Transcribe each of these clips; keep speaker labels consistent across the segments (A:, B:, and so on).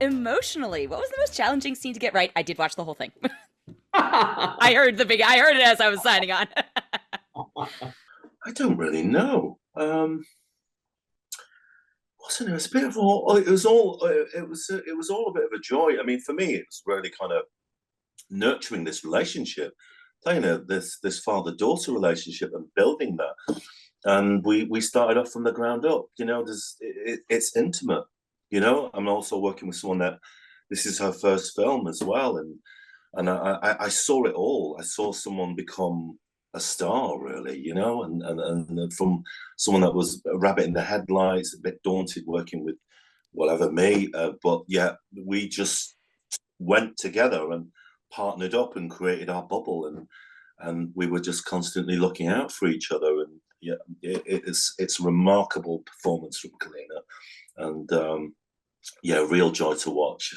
A: Emotionally, what was the most challenging scene to get right? I did watch the whole thing. I heard it as I was signing on.
B: I don't really know. Wasn't it? It was a bit of all. It was all. It was all a bit of a joy. I mean, for me, it was really kind of nurturing this relationship, playing this father daughter relationship and building that. And we started off from the ground up. It's intimate. I'm also working with someone that this is her first film as well, and I saw it all. I saw someone become a star, really, and from someone that was a rabbit in the headlights, a bit daunted working with whatever me, but yeah, we just went together and partnered up and created our bubble, and we were just constantly looking out for each other, and yeah, it's a remarkable performance from Kalina, and yeah, real joy to watch.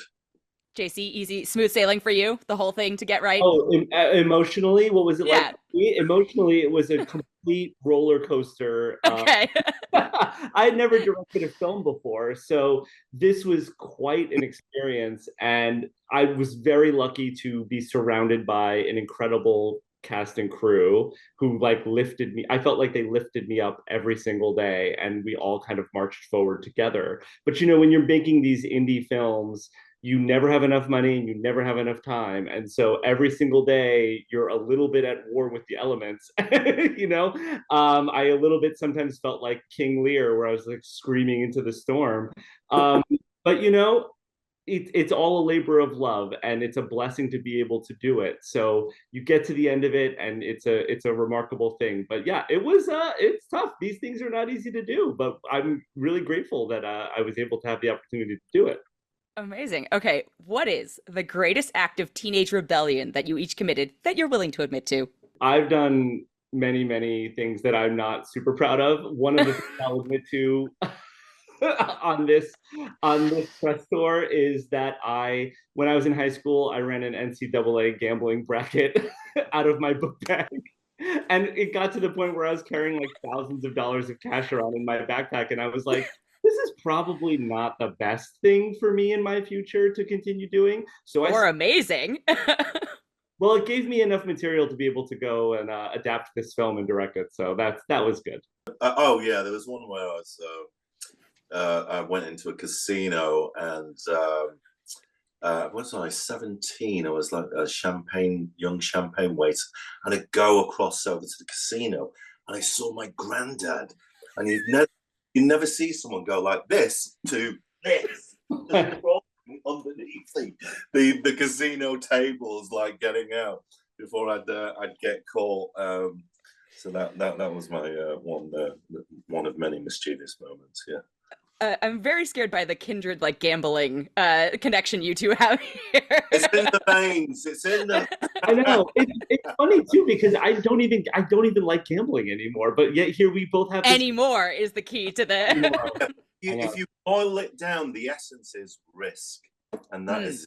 A: JC, easy, smooth sailing for you, the whole thing to get right.
C: Oh, emotionally, what was it like
A: Yeah.
C: for me? Emotionally, it was a complete roller coaster.
A: Okay.
C: I had never directed a film before, so this was quite an experience, and I was very lucky to be surrounded by an incredible cast and crew who lifted me. I felt like they lifted me up every single day, and we all kind of marched forward together. But when you're making these indie films, you never have enough money and you never have enough time. And so every single day you're a little bit at war with the elements. I a little bit sometimes felt like King Lear, where I was screaming into the storm. But it's all a labor of love, and it's a blessing to be able to do it. So you get to the end of it, and it's a remarkable thing. But yeah, it's tough. These things are not easy to do, but I'm really grateful that I was able to have the opportunity to do it.
A: Amazing. Okay, what is the greatest act of teenage rebellion that you each committed that you're willing to admit to?
C: I've done many, many things that I'm not super proud of. One of the things I'll admit to on this press tour is that when I was in high school, I ran an NCAA gambling bracket out of my book bag. And it got to the point where I was carrying thousands of dollars of cash around in my backpack. And I was like, this is probably not the best thing for me in my future to continue doing. So
A: Or amazing.
C: well, it gave me enough material to be able to go and adapt this film and direct it. So that was good.
B: Oh yeah, there was one where I went into a casino and was I 17? I was like a young champagne waiter, and I go across over to the casino, and I saw my granddad, and you never see someone go like this to this. Underneath the casino tables, getting out before I'd get caught. So that was my one of many mischievous moments. Yeah.
A: I'm very scared by the kindred gambling connection you two have here.
B: It's in the veins. It's in the.
C: I know. It's funny too because I don't even like gambling anymore. But yet here we both have
A: anymore is the key to the.
B: If you boil it down, the essence is risk, and that is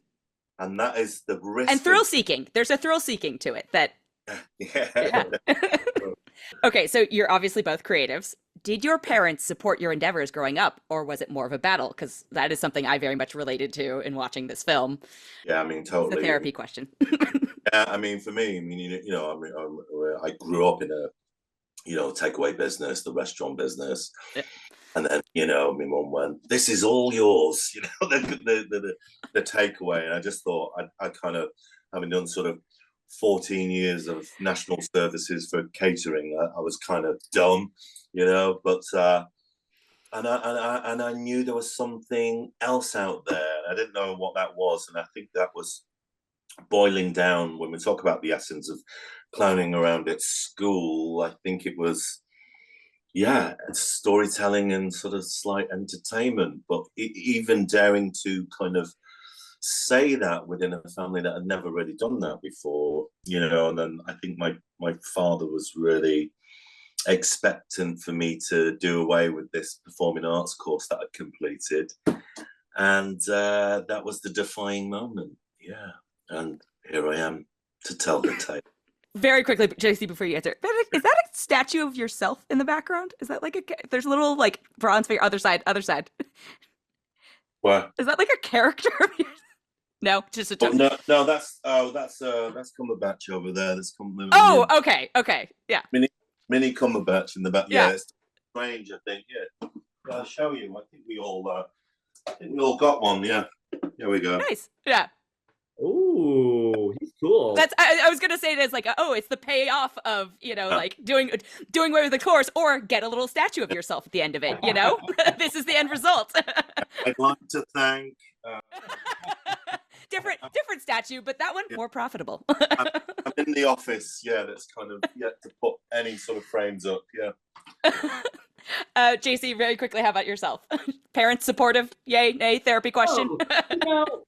B: the risk
A: and thrill seeking. There's a thrill seeking to it that.
B: Yeah.
A: Okay, so you're obviously both creatives. Did your parents support your endeavors growing up, or was it more of a battle? Because that is something I very much related to in watching this film.
B: Yeah, I mean, totally.
A: It's a therapy question.
B: Yeah, I mean, for me, I grew up in a, takeaway business, the restaurant business.
A: Yeah.
B: And then, my mum went, "This is all yours," the takeaway. And I just thought, I kind of, having done sort of 14 years of national services for catering, I was kind of done, but and I knew there was something else out there. I didn't know what that was, and I think that was boiling down when we talk about the essence of clowning around at school. I think it was, yeah, storytelling and sort of slight entertainment, but even daring to kind of say that within a family that had never really done that before, and then I think my father was really expectant for me to do away with this performing arts course that I'd completed, and that was the defining moment. Yeah, and here I am to tell the tale.
A: Very quickly, JC, before you answer, is that a statue of yourself in the background? Is that there's a little bronze figure, other side?
B: Well,
A: Is that like a character of yours? No, just a
B: oh,
A: joke.
B: no, that's Cumberbatch over there. That's
A: Oh, okay, okay, yeah,
B: mini Cumberbatch in the back.
A: yeah.
B: Yeah, it's strange. I think. Yeah, I'll show you. I think we all got one. Yeah, here we go.
A: Nice, yeah.
C: Ooh, he's cool.
A: That's I was gonna say it as like oh, it's the payoff of like doing away with the course, or get a little statue of yourself at the end of it. This is the end result.
B: I'd like to thank.
A: Different statue, but that one
B: Yeah.
A: more profitable.
B: I'm in the office. Yeah, that's kind of yet to put any sort of frames up. Yeah.
A: JC, very quickly, how about yourself? Parents supportive? Yay, nay, therapy question?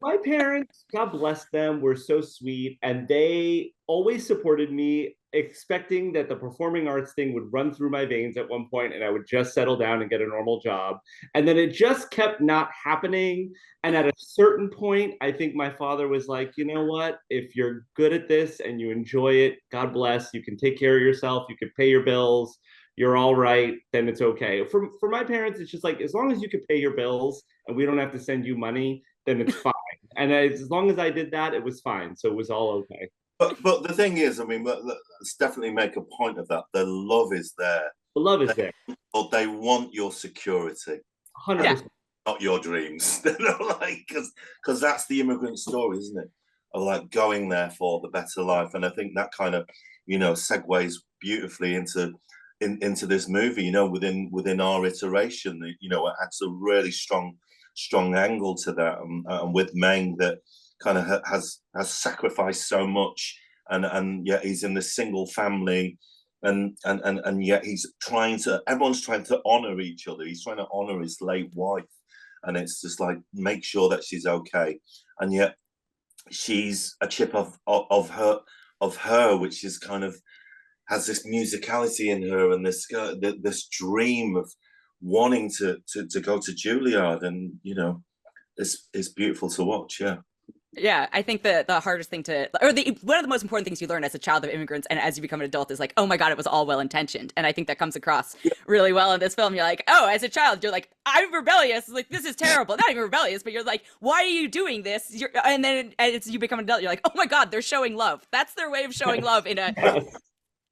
C: My parents, God bless them, were so sweet, and they always supported me, expecting that the performing arts thing would run through my veins at one point and I would just settle down and get a normal job. And then it just kept not happening. And at a certain point, I think my father was like, you know what? If you're good at this and you enjoy it, God bless, you can take care of yourself, you can pay your bills, you're all right, then it's okay. For my parents, it's just like, as long as you can pay your bills and we don't have to send you money, then it's fine. And as long as I did that, it was fine. So it was all okay.
B: But the thing is, I mean, let's definitely make a point of that. The love is there.
C: The love is there.
B: But they want your security,
C: 100%.
B: not your dreams. Like, because that's the immigrant story, isn't it? Of like going there for the better life. And I think that kind of, segues beautifully into this movie. Within our iteration, it adds a really strong angle to that, and with Meng that kind of has sacrificed so much, and yet he's in this single family, and yet everyone's trying to honor each other. He's trying to honor his late wife, and it's just like make sure that she's okay, and yet she's a chip of her, which is kind of has this musicality in her, and this dream of wanting to go to Juilliard, and it's beautiful to watch.
A: Yeah, I think the hardest thing one of the most important things you learn as a child of immigrants and as you become an adult is like, oh my God, it was all well intentioned. And I think that comes across really well in this film. You're like, oh, as a child, you're like, I'm rebellious. Like, this is terrible. Not even rebellious, but you're like, why are you doing this? And then as you become an adult, you're like, oh my God, they're showing love. That's their way of showing love in a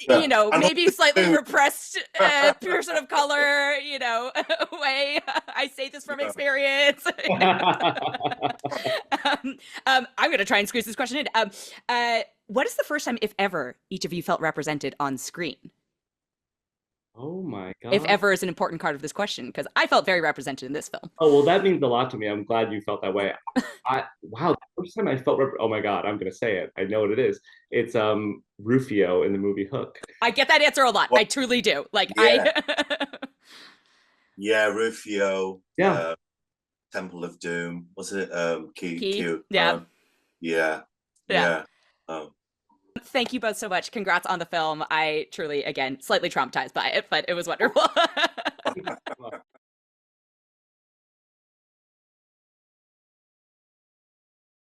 A: maybe slightly repressed person of color, way. I say this from experience. I'm going to try and squeeze this question in. What is the first time, if ever, each of you felt represented on screen?
C: Oh my God.
A: If ever is an important part of this question, because I felt very represented in this film.
C: Oh, well, that means a lot to me. I'm glad you felt that way. Wow, the first time I felt, oh my God, I'm going to say it. I know what it is. It's Rufio in the movie Hook.
A: I get that answer a lot. I truly do. Like,
B: yeah, Rufio.
C: Yeah.
B: Temple of Doom. Was it
A: Key?
B: Yeah.
A: Yeah. Thank you both so much. Congrats on the film. I truly, again, slightly traumatized by it, but it was wonderful.